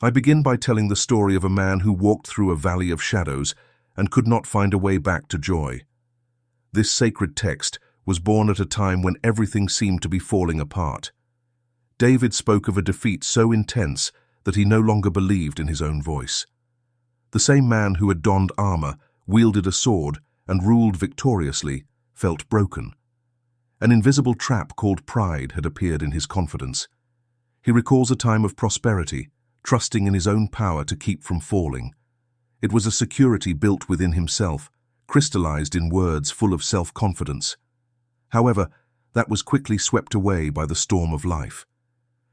I begin by telling the story of a man who walked through a valley of shadows and could not find a way back to joy. This sacred text was born at a time when everything seemed to be falling apart. David spoke of a defeat so intense that he no longer believed in his own voice. The same man who had donned armor, wielded a sword, and ruled victoriously, felt broken. An invisible trap called pride had appeared in his confidence. He recalls a time of prosperity, trusting in his own power to keep from falling. It was a security built within himself, crystallized in words full of self-confidence. However, that was quickly swept away by the storm of life.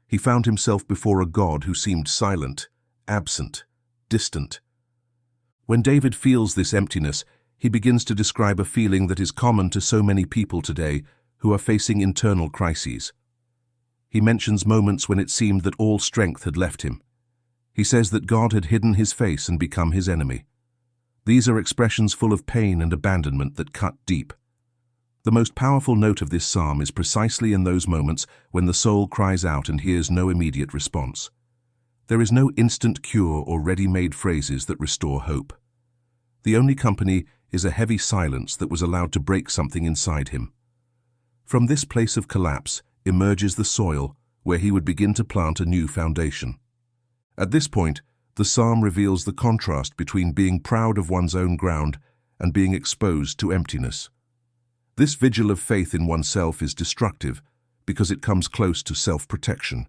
He found himself before a God who seemed silent, absent, distant. When David feels this emptiness, he begins to describe a feeling that is common to so many people today who are facing internal crises. He mentions moments when it seemed that all strength had left him. He says that God had hidden his face and become his enemy. These are expressions full of pain and abandonment that cut deep. The most powerful note of this psalm is precisely in those moments when the soul cries out and hears no immediate response. There is no instant cure or ready-made phrases that restore hope. The only company is a heavy silence that was allowed to break something inside him. From this place of collapse emerges the soil where he would begin to plant a new foundation. At this point, the psalm reveals the contrast between being proud of one's own ground and being exposed to emptiness. This vigil of faith in oneself is destructive because it comes close to self-protection.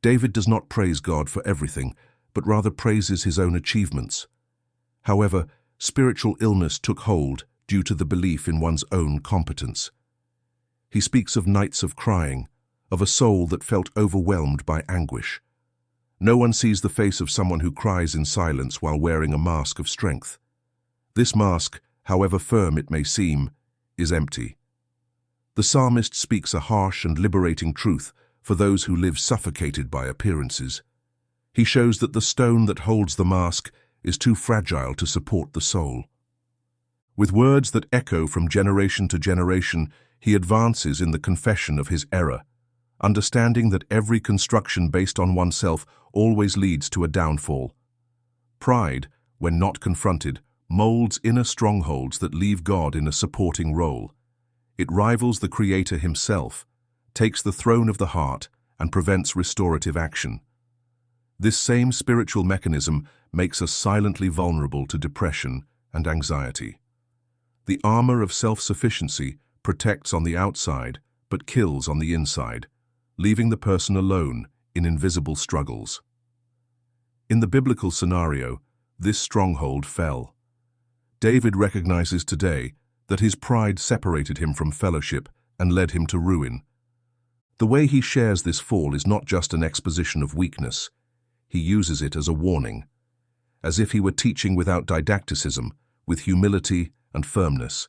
David does not praise God for everything, but rather praises his own achievements. However, spiritual illness took hold due to the belief in one's own competence. He speaks of nights of crying, of a soul that felt overwhelmed by anguish. No one sees the face of someone who cries in silence while wearing a mask of strength. This mask, however firm it may seem, is empty. The psalmist speaks a harsh and liberating truth for those who live suffocated by appearances. He shows that the stone that holds the mask is too fragile to support the soul. With words that echo from generation to generation, he advances in the confession of his error, understanding that every construction based on oneself always leads to a downfall. Pride, when not confronted, molds inner strongholds that leave God in a supporting role. It rivals the Creator himself, takes the throne of the heart, and prevents restorative action. This same spiritual mechanism makes us silently vulnerable to depression and anxiety. The armor of self-sufficiency protects on the outside, but kills on the inside, leaving the person alone in invisible struggles. In the biblical scenario, this stronghold fell. David recognizes today that his pride separated him from fellowship and led him to ruin. The way he shares this fall is not just an exposition of weakness. He uses it as a warning, as if he were teaching without didacticism, with humility and firmness.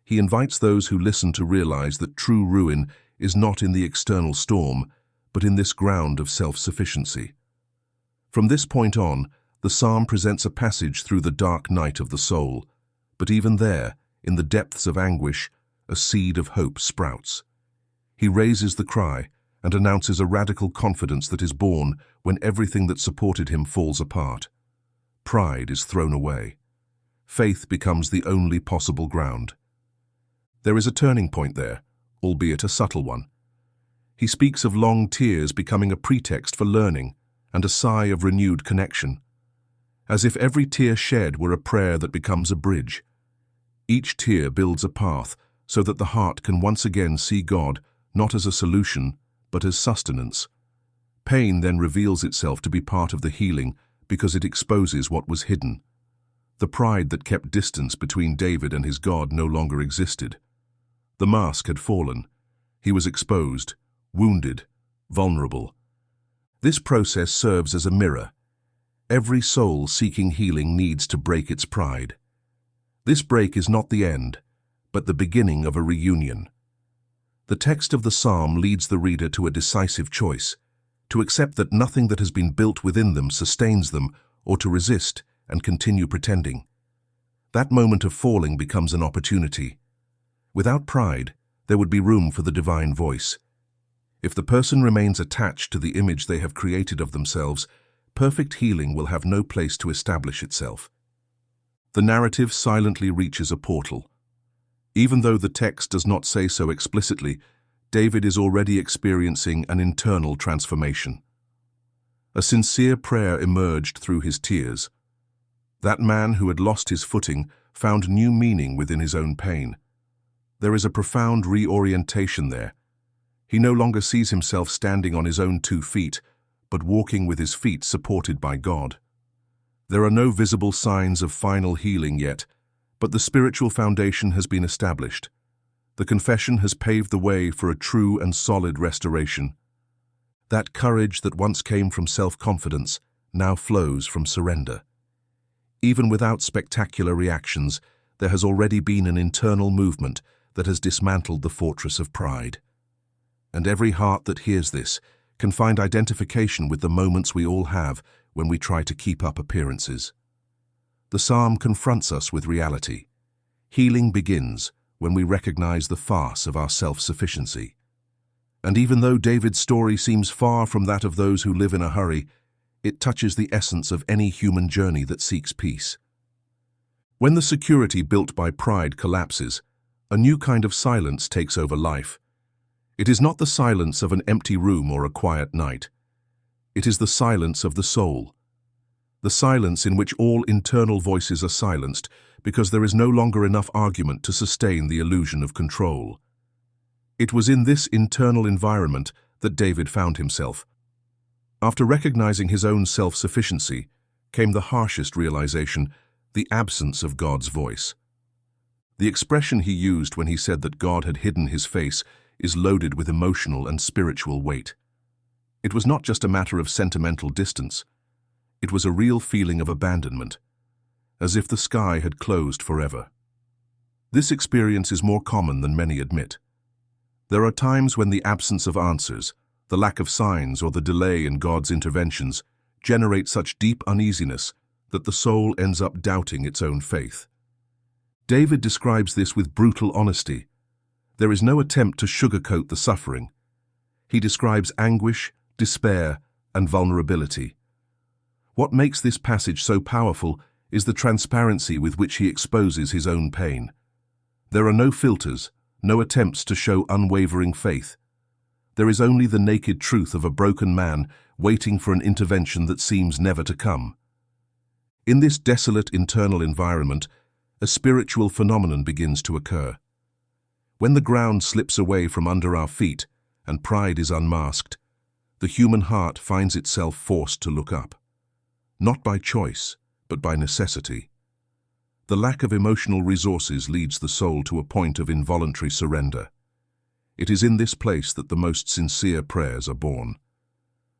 He invites those who listen to realize that true ruin is not in the external storm, but in this ground of self-sufficiency. From this point on, the psalm presents a passage through the dark night of the soul, but even there, in the depths of anguish, a seed of hope sprouts. He raises the cry and announces a radical confidence that is born when everything that supported him falls apart. Pride is thrown away. Faith becomes the only possible ground. There is a turning point there, albeit a subtle one. He speaks of long tears becoming a pretext for learning and a sigh of renewed connection, as if every tear shed were a prayer that becomes a bridge. Each tear builds a path so that the heart can once again see God not as a solution, but as sustenance. Pain then reveals itself to be part of the healing because it exposes what was hidden. The pride that kept distance between David and his God no longer existed. The mask had fallen. He was exposed, wounded, vulnerable. This process serves as a mirror. Every soul seeking healing needs to break its pride. This break is not the end, but the beginning of a reunion. The text of the psalm leads the reader to a decisive choice, to accept that nothing that has been built within them sustains them, or to resist and continue pretending. That moment of falling becomes an opportunity. Without pride, there would be room for the divine voice. If the person remains attached to the image they have created of themselves, perfect healing will have no place to establish itself. The narrative silently reaches a portal. Even though the text does not say so explicitly, David is already experiencing an internal transformation. A sincere prayer emerged through his tears. That man who had lost his footing found new meaning within his own pain. There is a profound reorientation there. He no longer sees himself standing on his own 2 feet, but walking with his feet supported by God. There are no visible signs of final healing yet, but the spiritual foundation has been established. The confession has paved the way for a true and solid restoration. That courage that once came from self-confidence now flows from surrender. Even without spectacular reactions, there has already been an internal movement that has dismantled the fortress of pride. And every heart that hears this can find identification with the moments we all have when we try to keep up appearances. The psalm confronts us with reality. Healing begins when we recognize the farce of our self-sufficiency. And even though David's story seems far from that of those who live in a hurry, it touches the essence of any human journey that seeks peace. When the security built by pride collapses, a new kind of silence takes over life. It is not the silence of an empty room or a quiet night. It is the silence of the soul. The silence in which all internal voices are silenced because there is no longer enough argument to sustain the illusion of control. It was in this internal environment that David found himself. After recognizing his own self-sufficiency, came the harshest realization, the absence of God's voice. The expression he used when he said that God had hidden his face is loaded with emotional and spiritual weight. It was not just a matter of sentimental distance. It was a real feeling of abandonment, as if the sky had closed forever. This experience is more common than many admit. There are times when the absence of answers, the lack of signs, or the delay in God's interventions generate such deep uneasiness that the soul ends up doubting its own faith. David describes this with brutal honesty. There is no attempt to sugarcoat the suffering. He describes anguish, despair, and vulnerability. What makes this passage so powerful is the transparency with which he exposes his own pain. There are no filters, no attempts to show unwavering faith. There is only the naked truth of a broken man waiting for an intervention that seems never to come. In this desolate internal environment, a spiritual phenomenon begins to occur. When the ground slips away from under our feet and pride is unmasked, the human heart finds itself forced to look up. Not by choice, but by necessity. The lack of emotional resources leads the soul to a point of involuntary surrender. It is in this place that the most sincere prayers are born.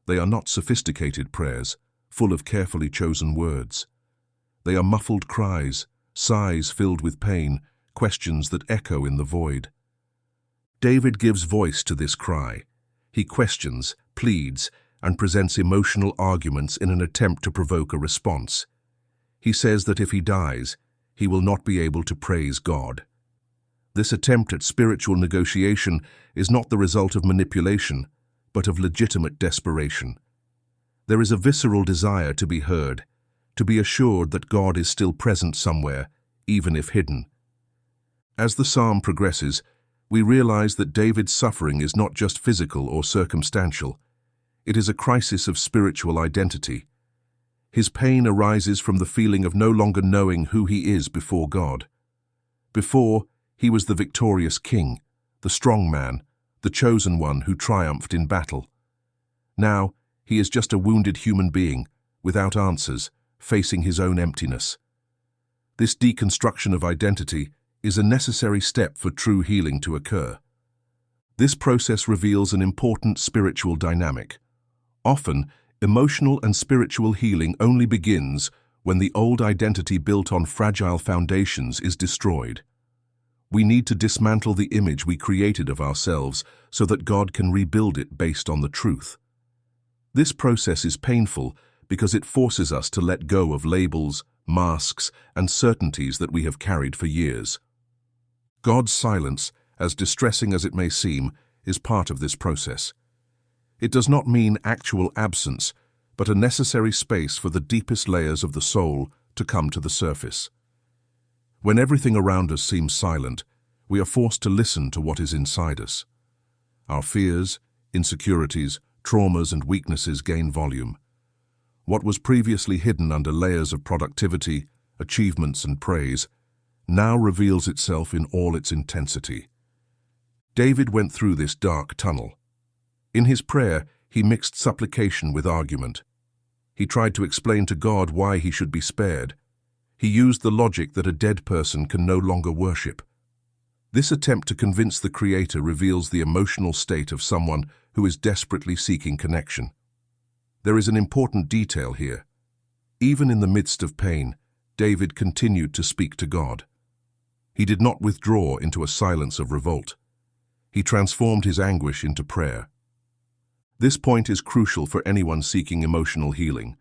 They are not sophisticated prayers, full of carefully chosen words. They are muffled cries, sighs filled with pain, questions that echo in the void. David gives voice to this cry. He questions, pleads, and presents emotional arguments in an attempt to provoke a response. He says that if he dies, he will not be able to praise God. This attempt at spiritual negotiation is not the result of manipulation, but of legitimate desperation. There is a visceral desire to be heard, to be assured that God is still present somewhere, even if hidden. As the psalm progresses, we realize that David's suffering is not just physical or circumstantial. It is a crisis of spiritual identity. His pain arises from the feeling of no longer knowing who he is before God. Before, he was the victorious king, the strong man, the chosen one who triumphed in battle. Now, he is just a wounded human being, without answers, facing his own emptiness. This deconstruction of identity is a necessary step for true healing to occur. This process reveals an important spiritual dynamic. Often, emotional and spiritual healing only begins when the old identity built on fragile foundations is destroyed. We need to dismantle the image we created of ourselves so that God can rebuild it based on the truth. This process is painful because it forces us to let go of labels, masks, and certainties that we have carried for years. God's silence, as distressing as it may seem, is part of this process. It does not mean actual absence, but a necessary space for the deepest layers of the soul to come to the surface. When everything around us seems silent, we are forced to listen to what is inside us. Our fears, insecurities, traumas, and weaknesses gain volume. What was previously hidden under layers of productivity, achievements, and praise now reveals itself in all its intensity. David went through this dark tunnel. In his prayer, he mixed supplication with argument. He tried to explain to God why he should be spared. He used the logic that a dead person can no longer worship. This attempt to convince the Creator reveals the emotional state of someone who is desperately seeking connection. There is an important detail here. Even in the midst of pain, David continued to speak to God. He did not withdraw into a silence of revolt. He transformed his anguish into prayer. This point is crucial for anyone seeking emotional healing.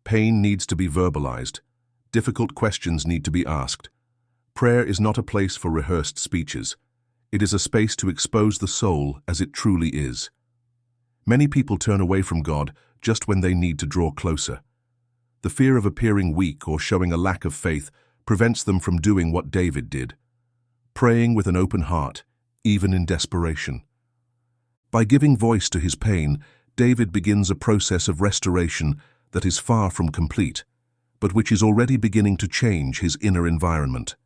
Pain needs to be verbalized. Difficult questions need to be asked. Prayer is not a place for rehearsed speeches. It is a space to expose the soul as it truly is. Many people turn away from God just when they need to draw closer. The fear of appearing weak or showing a lack of faith prevents them from doing what David did, praying with an open heart, even in desperation. By giving voice to his pain, David begins a process of restoration that is far from complete, but which is already beginning to change his inner environment.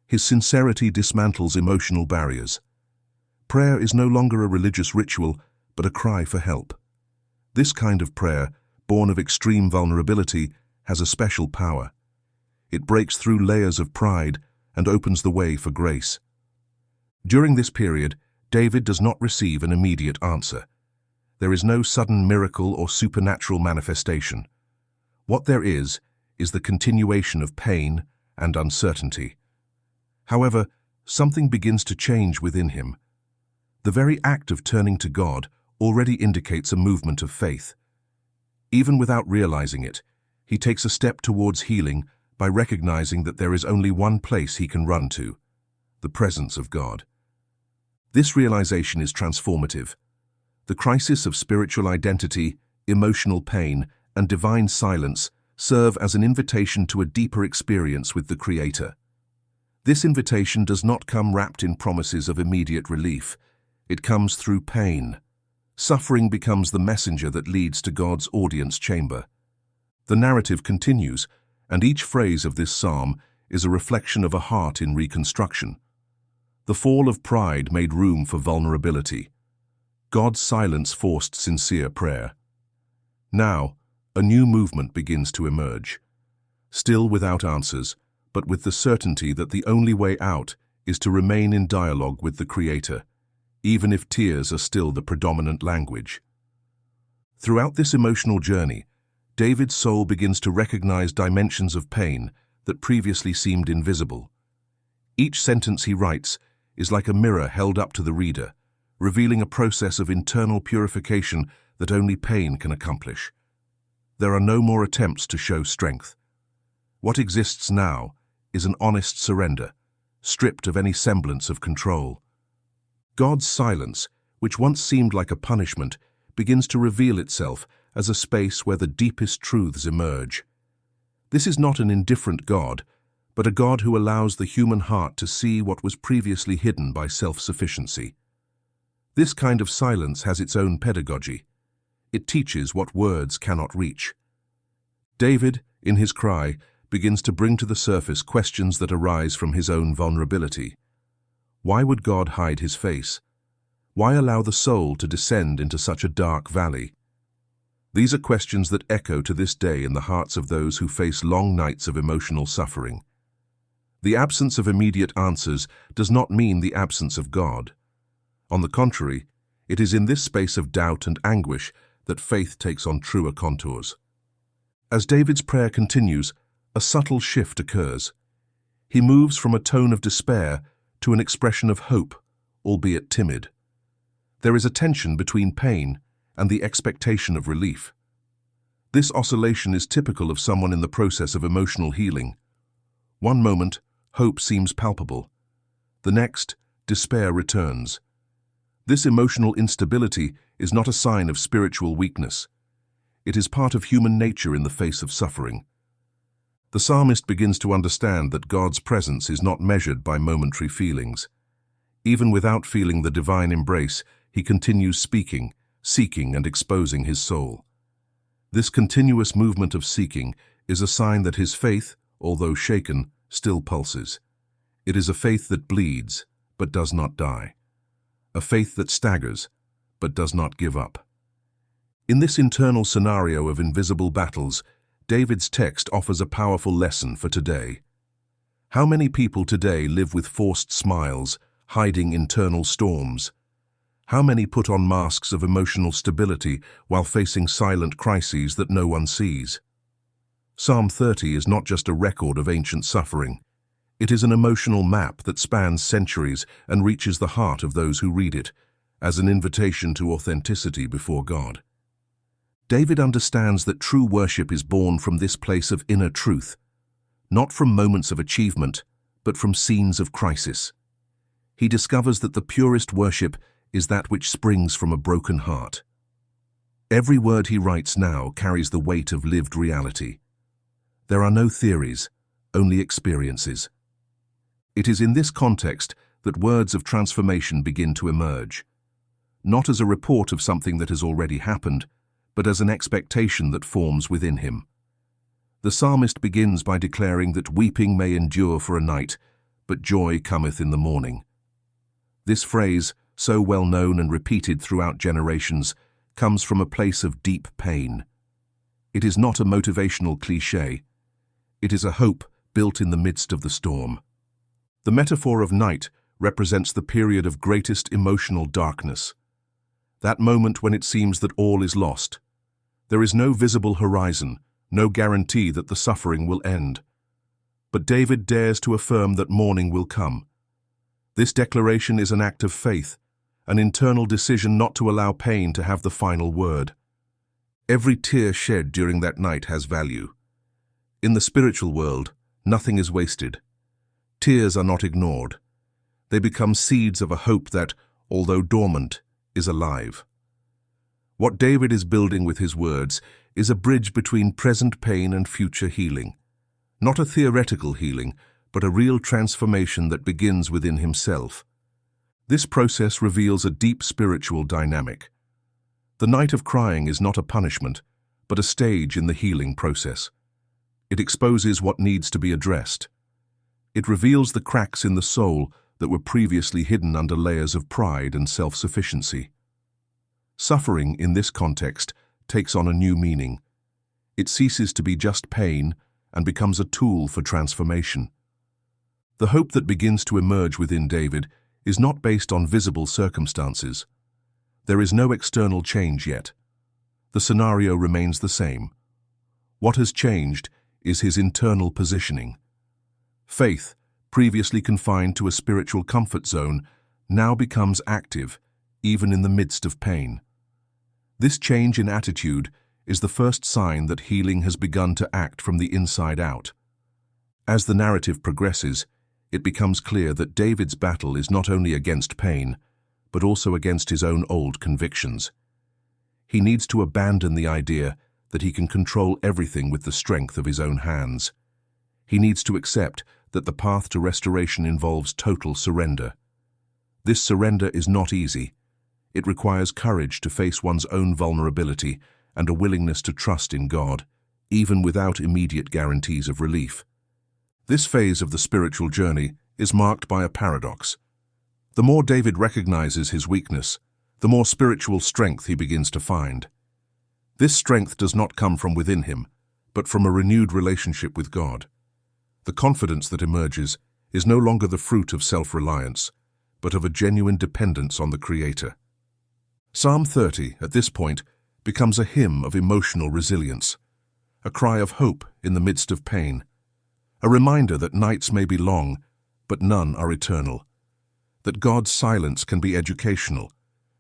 His sincerity dismantles emotional barriers. Prayer is no longer a religious ritual, but a cry for help. This kind of prayer, born of extreme vulnerability, has a special power. It breaks through layers of pride and opens the way for grace. During this period, David does not receive an immediate answer. There is no sudden miracle or supernatural manifestation. What there is the continuation of pain and uncertainty. However, something begins to change within him. The very act of turning to God already indicates a movement of faith. Even without realizing it, he takes a step towards healing by recognizing that there is only one place he can run to: the presence of God. This realization is transformative. The crisis of spiritual identity, emotional pain, and divine silence serve as an invitation to a deeper experience with the Creator. This invitation does not come wrapped in promises of immediate relief. It comes through pain. Suffering becomes the messenger that leads to God's audience chamber. The narrative continues, and each phrase of this psalm is a reflection of a heart in reconstruction. The fall of pride made room for vulnerability. God's silence forced sincere prayer. Now, a new movement begins to emerge. Still without answers, but with the certainty that the only way out is to remain in dialogue with the Creator, even if tears are still the predominant language. Throughout this emotional journey, David's soul begins to recognize dimensions of pain that previously seemed invisible. Each sentence he writes is like a mirror held up to the reader, revealing a process of internal purification that only pain can accomplish. There are no more attempts to show strength. What exists now is an honest surrender, stripped of any semblance of control. God's silence, which once seemed like a punishment, begins to reveal itself as a space where the deepest truths emerge. This is not an indifferent God, but a God who allows the human heart to see what was previously hidden by self-sufficiency. This kind of silence has its own pedagogy. It teaches what words cannot reach. David, in his cry, begins to bring to the surface questions that arise from his own vulnerability. Why would God hide his face? Why allow the soul to descend into such a dark valley? These are questions that echo to this day in the hearts of those who face long nights of emotional suffering. The absence of immediate answers does not mean the absence of God. On the contrary, it is in this space of doubt and anguish that faith takes on truer contours. As David's prayer continues, a subtle shift occurs. He moves from a tone of despair to an expression of hope, albeit timid. There is a tension between pain and the expectation of relief. This oscillation is typical of someone in the process of emotional healing. One moment, hope seems palpable. The next, despair returns. This emotional instability is not a sign of spiritual weakness. It is part of human nature in the face of suffering. The psalmist begins to understand that God's presence is not measured by momentary feelings. Even without feeling the divine embrace, he continues speaking, seeking and exposing his soul. This continuous movement of seeking is a sign that his faith, although shaken, still pulses. It is a faith that bleeds, but does not die. A faith that staggers, but does not give up. In this internal scenario of invisible battles, David's text offers a powerful lesson for today. How many people today live with forced smiles, hiding internal storms? How many put on masks of emotional stability while facing silent crises that no one sees? Psalm 30 is not just a record of ancient suffering. It is an emotional map that spans centuries and reaches the heart of those who read it, as an invitation to authenticity before God. David understands that true worship is born from this place of inner truth, not from moments of achievement, but from scenes of crisis. He discovers that the purest worship is that which springs from a broken heart. Every word he writes now carries the weight of lived reality. There are no theories, only experiences. It is in this context that words of transformation begin to emerge, not as a report of something that has already happened, but as an expectation that forms within him. The psalmist begins by declaring that weeping may endure for a night, but joy cometh in the morning. This phrase, so well known and repeated throughout generations, comes from a place of deep pain. It is not a motivational cliché. It is a hope built in the midst of the storm. The metaphor of night represents the period of greatest emotional darkness. That moment when it seems that all is lost. There is no visible horizon, no guarantee that the suffering will end. But David dares to affirm that morning will come. This declaration is an act of faith, an internal decision not to allow pain to have the final word. Every tear shed during that night has value. In the spiritual world, nothing is wasted. Tears are not ignored. They become seeds of a hope that, although dormant, is alive. What David is building with his words is a bridge between present pain and future healing. Not a theoretical healing, but a real transformation that begins within himself. This process reveals a deep spiritual dynamic. The night of crying is not a punishment, but a stage in the healing process. It exposes what needs to be addressed. It reveals the cracks in the soul that were previously hidden under layers of pride and self-sufficiency. Suffering, in this context, takes on a new meaning. It ceases to be just pain and becomes a tool for transformation. The hope that begins to emerge within David is not based on visible circumstances. There is no external change yet. The scenario remains the same. What has changed is his internal positioning. Faith, previously confined to a spiritual comfort zone, now becomes active, even in the midst of pain. This change in attitude is the first sign that healing has begun to act from the inside out. As the narrative progresses, it becomes clear that David's battle is not only against pain, but also against his own old convictions. He needs to abandon the idea that he can control everything with the strength of his own hands. He needs to accept that the path to restoration involves total surrender. This surrender is not easy. It requires courage to face one's own vulnerability and a willingness to trust in God, even without immediate guarantees of relief. This phase of the spiritual journey is marked by a paradox. The more David recognizes his weakness, the more spiritual strength he begins to find. This strength does not come from within him, but from a renewed relationship with God. The confidence that emerges is no longer the fruit of self-reliance, but of a genuine dependence on the Creator. Psalm 30, at this point, becomes a hymn of emotional resilience, a cry of hope in the midst of pain, a reminder that nights may be long, but none are eternal, that God's silence can be educational,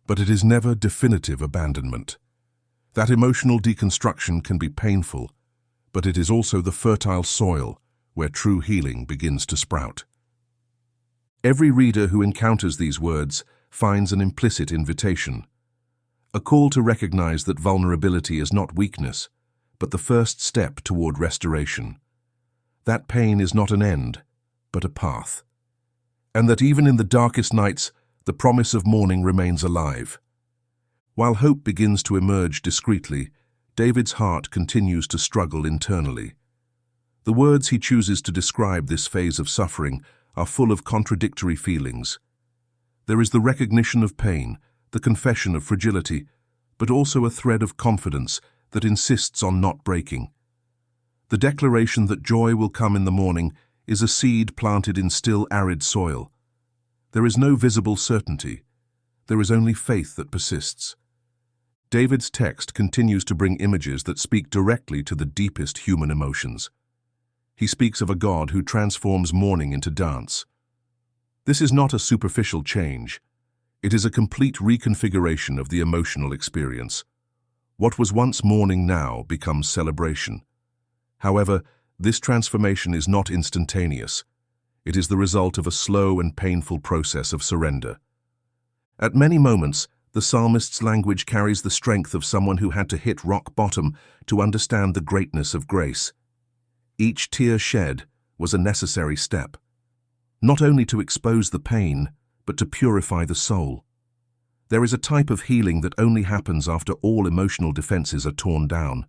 but it is never definitive abandonment, that emotional deconstruction can be painful, but it is also the fertile soil where true healing begins to sprout. Every reader who encounters these words finds an implicit invitation, a call to recognize that vulnerability is not weakness, but the first step toward restoration. That pain is not an end, but a path. And that even in the darkest nights, the promise of morning remains alive. While hope begins to emerge discreetly, David's heart continues to struggle internally. The words he chooses to describe this phase of suffering are full of contradictory feelings. There is the recognition of pain, the confession of fragility, but also a thread of confidence that insists on not breaking. The declaration that joy will come in the morning is a seed planted in still arid soil. There is no visible certainty. There is only faith that persists. David's text continues to bring images that speak directly to the deepest human emotions. He speaks of a God who transforms mourning into dance. This is not a superficial change. It is a complete reconfiguration of the emotional experience. What was once mourning now becomes celebration. However, this transformation is not instantaneous. It is the result of a slow and painful process of surrender. At many moments, the psalmist's language carries the strength of someone who had to hit rock bottom to understand the greatness of grace. Each tear shed was a necessary step, not only to expose the pain, but to purify the soul. There is a type of healing that only happens after all emotional defenses are torn down.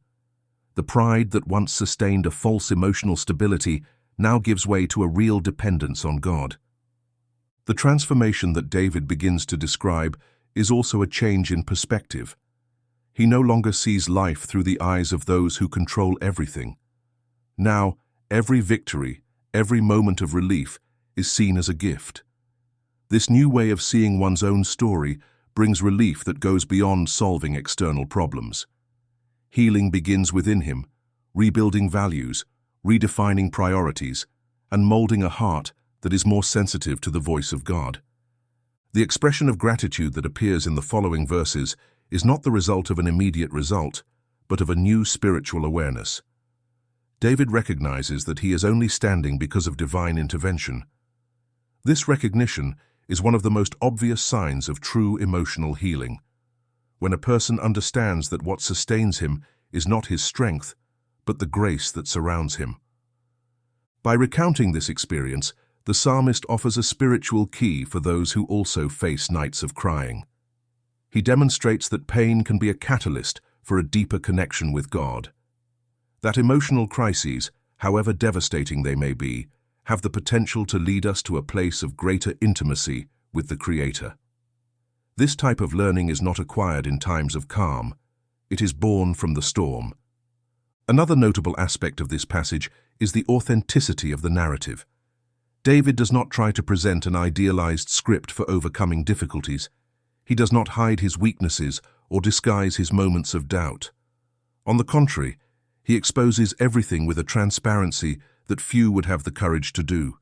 The pride that once sustained a false emotional stability now gives way to a real dependence on God. The transformation that David begins to describe is also a change in perspective. He no longer sees life through the eyes of those who control everything. Now, every victory, every moment of relief is seen as a gift. This new way of seeing one's own story brings relief that goes beyond solving external problems. Healing begins within him, rebuilding values, redefining priorities, and molding a heart that is more sensitive to the voice of God. The expression of gratitude that appears in the following verses is not the result of an immediate result, but of a new spiritual awareness. David recognizes that he is only standing because of divine intervention. This recognition is one of the most obvious signs of true emotional healing. When a person understands that what sustains him is not his strength, but the grace that surrounds him. By recounting this experience, the psalmist offers a spiritual key for those who also face nights of crying. He demonstrates that pain can be a catalyst for a deeper connection with God. That emotional crises, however devastating they may be, have the potential to lead us to a place of greater intimacy with the Creator. This type of learning is not acquired in times of calm. It is born from the storm. Another notable aspect of this passage is the authenticity of the narrative. David does not try to present an idealized script for overcoming difficulties. He does not hide his weaknesses or disguise his moments of doubt. On the contrary, he exposes everything with a transparency that few would have the courage to do.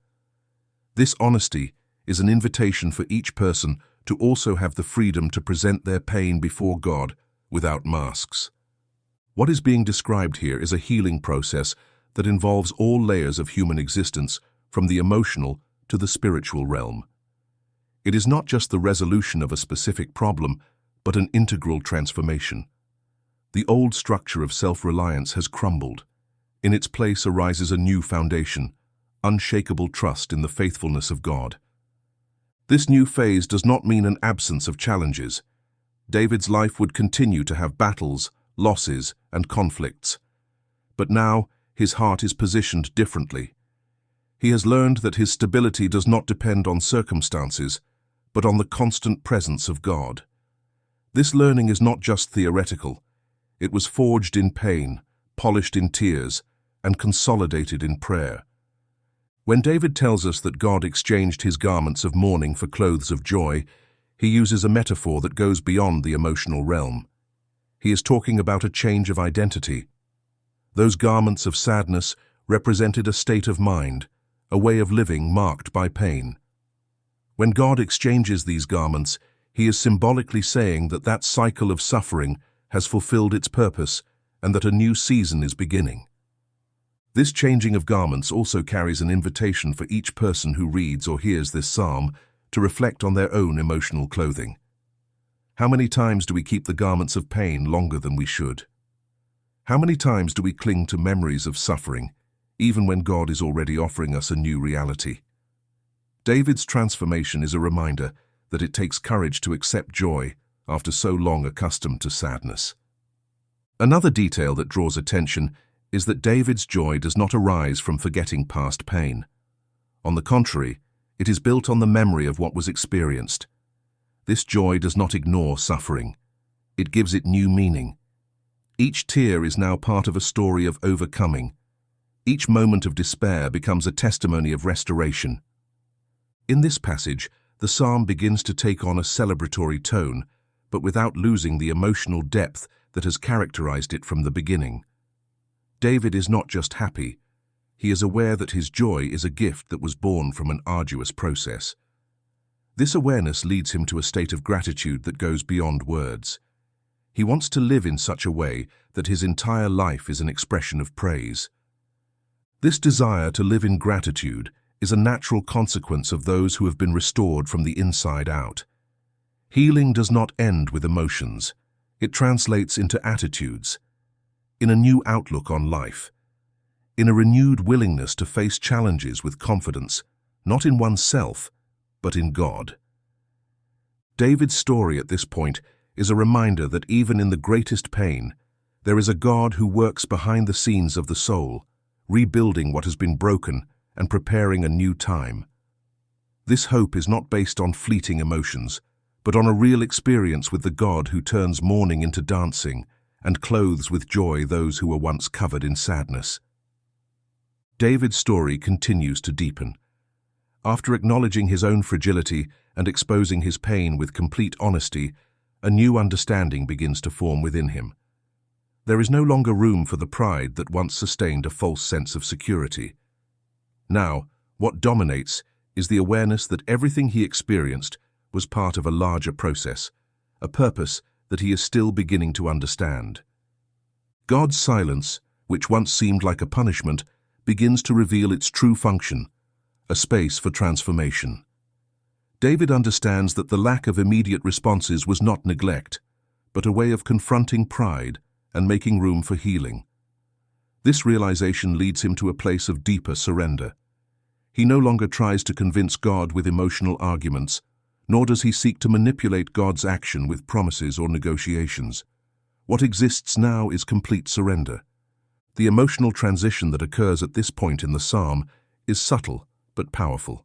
This honesty is an invitation for each person to also have the freedom to present their pain before God without masks. What is being described here is a healing process that involves all layers of human existence, from the emotional to the spiritual realm. It is not just the resolution of a specific problem, but an integral transformation. The old structure of self-reliance has crumbled. In its place arises a new foundation, unshakable trust in the faithfulness of God. This new phase does not mean an absence of challenges. David's life would continue to have battles, losses, and conflicts. But now, his heart is positioned differently. He has learned that his stability does not depend on circumstances, but on the constant presence of God. This learning is not just theoretical. It was forged in pain, polished in tears, and consolidated in prayer. When David tells us that God exchanged his garments of mourning for clothes of joy, he uses a metaphor that goes beyond the emotional realm. He is talking about a change of identity. Those garments of sadness represented a state of mind, a way of living marked by pain. When God exchanges these garments, he is symbolically saying that that cycle of suffering has fulfilled its purpose and that a new season is beginning. This changing of garments also carries an invitation for each person who reads or hears this psalm to reflect on their own emotional clothing. How many times do we keep the garments of pain longer than we should? How many times do we cling to memories of suffering, even when God is already offering us a new reality? David's transformation is a reminder that it takes courage to accept joy after so long accustomed to sadness. Another detail that draws attention is that David's joy does not arise from forgetting past pain. On the contrary, it is built on the memory of what was experienced. This joy does not ignore suffering. It gives it new meaning. Each tear is now part of a story of overcoming. Each moment of despair becomes a testimony of restoration. In this passage, the psalm begins to take on a celebratory tone, but without losing the emotional depth that has characterized it from the beginning. David is not just happy. He is aware that his joy is a gift that was born from an arduous process. This awareness leads him to a state of gratitude that goes beyond words. He wants to live in such a way that his entire life is an expression of praise. This desire to live in gratitude is a natural consequence of those who have been restored from the inside out. Healing does not end with emotions. It translates into attitudes, in a new outlook on life, in a renewed willingness to face challenges with confidence, not in oneself, but in God. David's story at this point is a reminder that even in the greatest pain, there is a God who works behind the scenes of the soul, rebuilding what has been broken and preparing a new time. This hope is not based on fleeting emotions, but on a real experience with the God who turns mourning into dancing and clothes with joy those who were once covered in sadness. David's story continues to deepen. After acknowledging his own fragility and exposing his pain with complete honesty, a new understanding begins to form within him. There is no longer room for the pride that once sustained a false sense of security. Now, what dominates is the awareness that everything he experienced was part of a larger process, a purpose that he is still beginning to understand. God's silence, which once seemed like a punishment, begins to reveal its true function, a space for transformation. David understands that the lack of immediate responses was not neglect, but a way of confronting pride and making room for healing. This realization leads him to a place of deeper surrender. He no longer tries to convince God with emotional arguments, nor does he seek to manipulate God's action with promises or negotiations. What exists now is complete surrender. The emotional transition that occurs at this point in the psalm is subtle but powerful.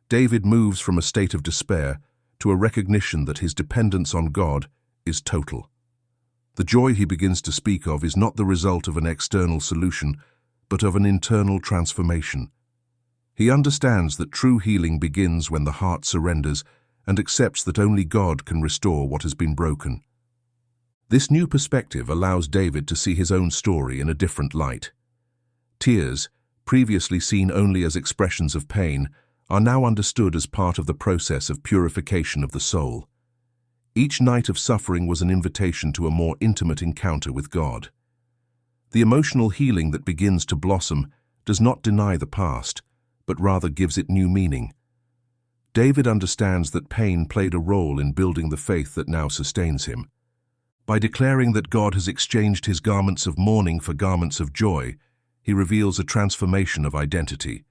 David moves from a state of despair to a recognition that his dependence on God is total. The joy he begins to speak of is not the result of an external solution, but of an internal transformation. He understands that true healing begins when the heart surrenders and accepts that only God can restore what has been broken. This new perspective allows David to see his own story in a different light. Tears, previously seen only as expressions of pain, are now understood as part of the process of purification of the soul. Each night of suffering was an invitation to a more intimate encounter with God. The emotional healing that begins to blossom does not deny the past, but rather gives it new meaning. David understands that pain played a role in building the faith that now sustains him. By declaring that God has exchanged his garments of mourning for garments of joy, he reveals a transformation of identity.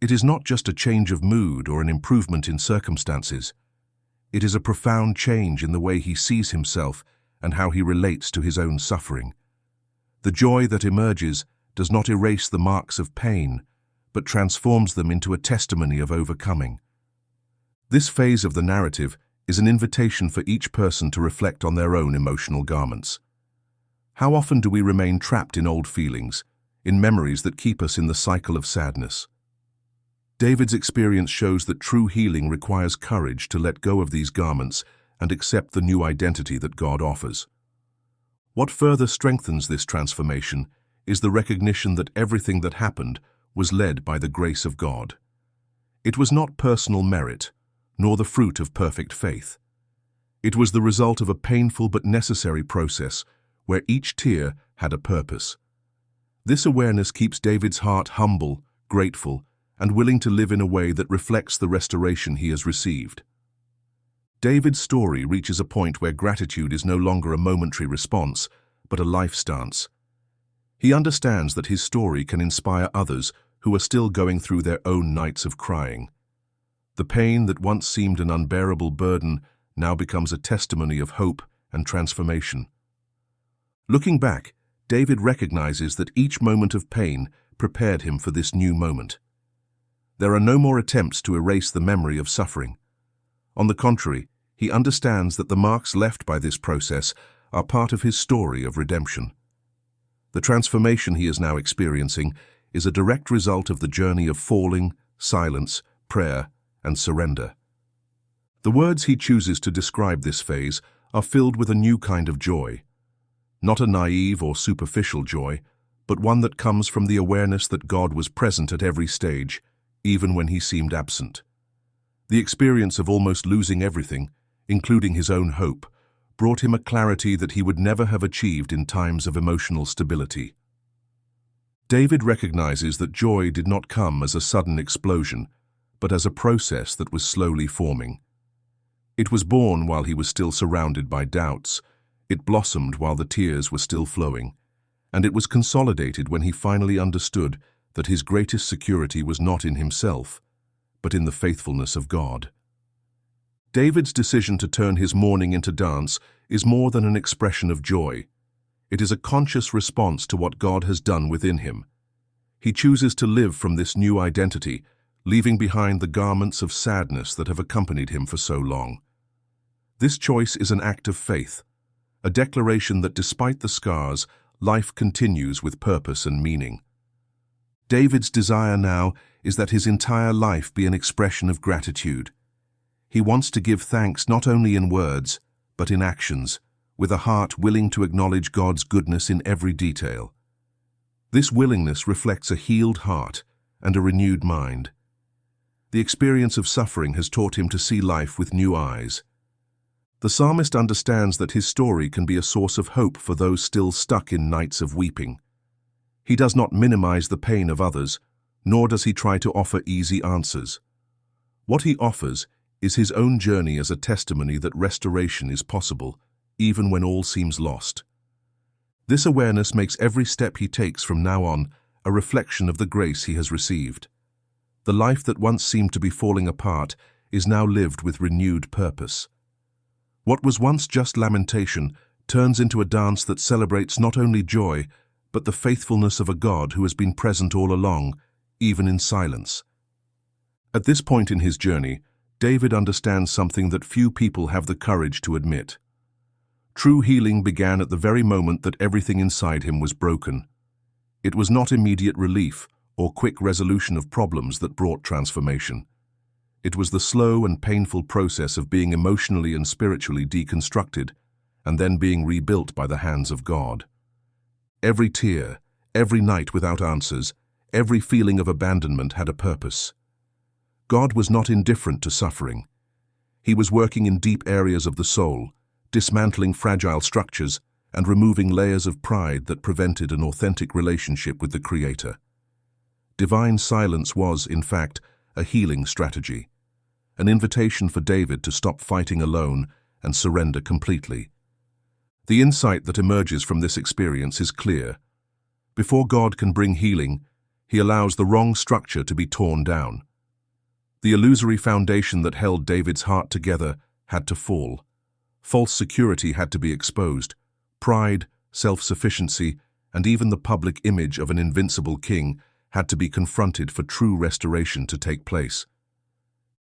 It is not just a change of mood or an improvement in circumstances. It is a profound change in the way he sees himself and how he relates to his own suffering. The joy that emerges does not erase the marks of pain, but transforms them into a testimony of overcoming. This phase of the narrative is an invitation for each person to reflect on their own emotional garments. How often do we remain trapped in old feelings, in memories that keep us in the cycle of sadness? David's experience shows that true healing requires courage to let go of these garments and accept the new identity that God offers. What further strengthens this transformation is the recognition that everything that happened was led by the grace of God. It was not personal merit, nor the fruit of perfect faith. It was the result of a painful but necessary process where each tear had a purpose. This awareness keeps David's heart humble, grateful, and willing to live in a way that reflects the restoration he has received. David's story reaches a point where gratitude is no longer a momentary response, but a life stance. He understands that his story can inspire others who are still going through their own nights of crying. The pain that once seemed an unbearable burden now becomes a testimony of hope and transformation. Looking back, David recognizes that each moment of pain prepared him for this new moment. There are no more attempts to erase the memory of suffering. On the contrary, he understands that the marks left by this process are part of his story of redemption. The transformation he is now experiencing is a direct result of the journey of falling, silence, prayer, and surrender. The words he chooses to describe this phase are filled with a new kind of joy. Not a naive or superficial joy, but one that comes from the awareness that God was present at every stage, even when he seemed absent. The experience of almost losing everything, including his own hope, brought him a clarity that he would never have achieved in times of emotional stability. David recognizes that joy did not come as a sudden explosion, but as a process that was slowly forming. It was born while he was still surrounded by doubts, it blossomed while the tears were still flowing, and it was consolidated when he finally understood that his greatest security was not in himself, but in the faithfulness of God. David's decision to turn his mourning into dance is more than an expression of joy. It is a conscious response to what God has done within him. He chooses to live from this new identity, leaving behind the garments of sadness that have accompanied him for so long. This choice is an act of faith, a declaration that despite the scars, life continues with purpose and meaning. David's desire now is that his entire life be an expression of gratitude. He wants to give thanks not only in words, but in actions, with a heart willing to acknowledge God's goodness in every detail. This willingness reflects a healed heart and a renewed mind. The experience of suffering has taught him to see life with new eyes. The psalmist understands that his story can be a source of hope for those still stuck in nights of weeping. He does not minimize the pain of others, nor does he try to offer easy answers. What he offers is his own journey as a testimony that restoration is possible, even when all seems lost. This awareness makes every step he takes from now on a reflection of the grace he has received. The life that once seemed to be falling apart is now lived with renewed purpose. What was once just lamentation turns into a dance that celebrates not only joy, but the faithfulness of a God who has been present all along, even in silence. At this point in his journey, David understands something that few people have the courage to admit. True healing began at the very moment that everything inside him was broken. It was not immediate relief or quick resolution of problems that brought transformation. It was the slow and painful process of being emotionally and spiritually deconstructed, and then being rebuilt by the hands of God. Every tear, every night without answers, every feeling of abandonment had a purpose. God was not indifferent to suffering. He was working in deep areas of the soul, dismantling fragile structures and removing layers of pride that prevented an authentic relationship with the Creator. Divine silence was, in fact, a healing strategy, an invitation for David to stop fighting alone and surrender completely. The insight that emerges from this experience is clear. Before God can bring healing, he allows the wrong structure to be torn down. The illusory foundation that held David's heart together had to fall. False security had to be exposed. Pride, self-sufficiency, and even the public image of an invincible king had to be confronted for true restoration to take place.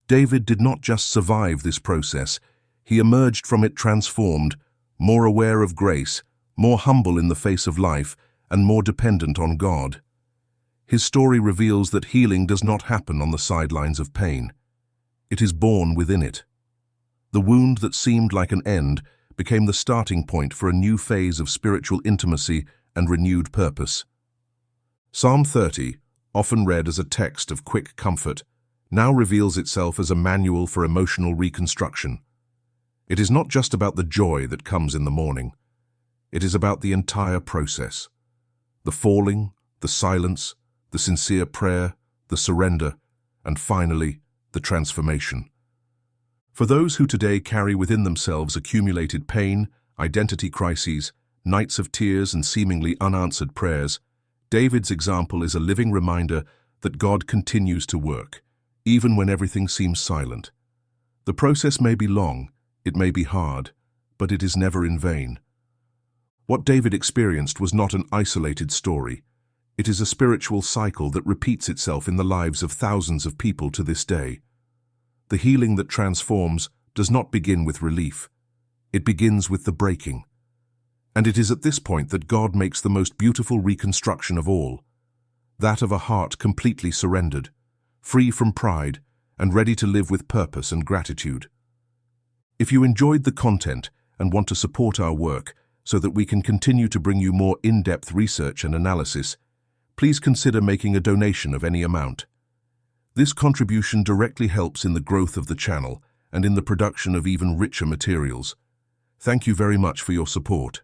David did not just survive this process, he emerged from it transformed, more aware of grace, more humble in the face of life, and more dependent on God. His story reveals that healing does not happen on the sidelines of pain. It is born within it. The wound that seemed like an end became the starting point for a new phase of spiritual intimacy and renewed purpose. Psalm 30, often read as a text of quick comfort, now reveals itself as a manual for emotional reconstruction. It is not just about the joy that comes in the morning. It is about the entire process. The falling, the silence, the sincere prayer, the surrender, and finally, the transformation. For those who today carry within themselves accumulated pain, identity crises, nights of tears and seemingly unanswered prayers, David's example is a living reminder that God continues to work, even when everything seems silent. The process may be long, it may be hard, but it is never in vain. What David experienced was not an isolated story. It is a spiritual cycle that repeats itself in the lives of thousands of people to this day. The healing that transforms does not begin with relief. It begins with the breaking. And it is at this point that God makes the most beautiful reconstruction of all, that of a heart completely surrendered, free from pride, and ready to live with purpose and gratitude. If you enjoyed the content and want to support our work so that we can continue to bring you more in-depth research and analysis, please consider making a donation of any amount. This contribution directly helps in the growth of the channel and in the production of even richer materials. Thank you very much for your support.